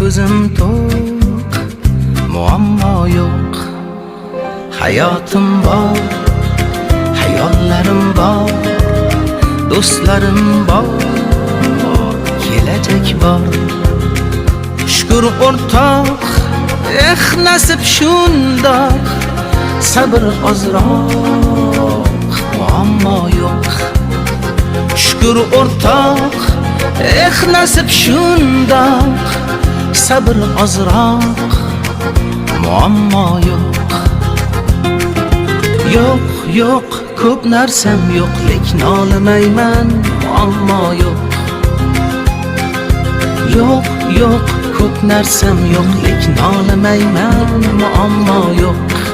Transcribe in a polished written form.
ko'zim to'q, muammo yo'q. Hayotim bor, hayollarim bor, do'stlarim bor, kelajak bor. Shukr o'rtoq, nasib shundoq, sabr ozroq, muammo yo'q. Shukr o'rtoq, nasib shundoq, sabr ozroq, muammo yo'q. Yo'q, yo'q, ko'p narsam yo'q, lekin olmayman, muammo yo'q. Yo'q, yo'q, ko'p narsam yo'q, lekin olmayman, muammo yo'q.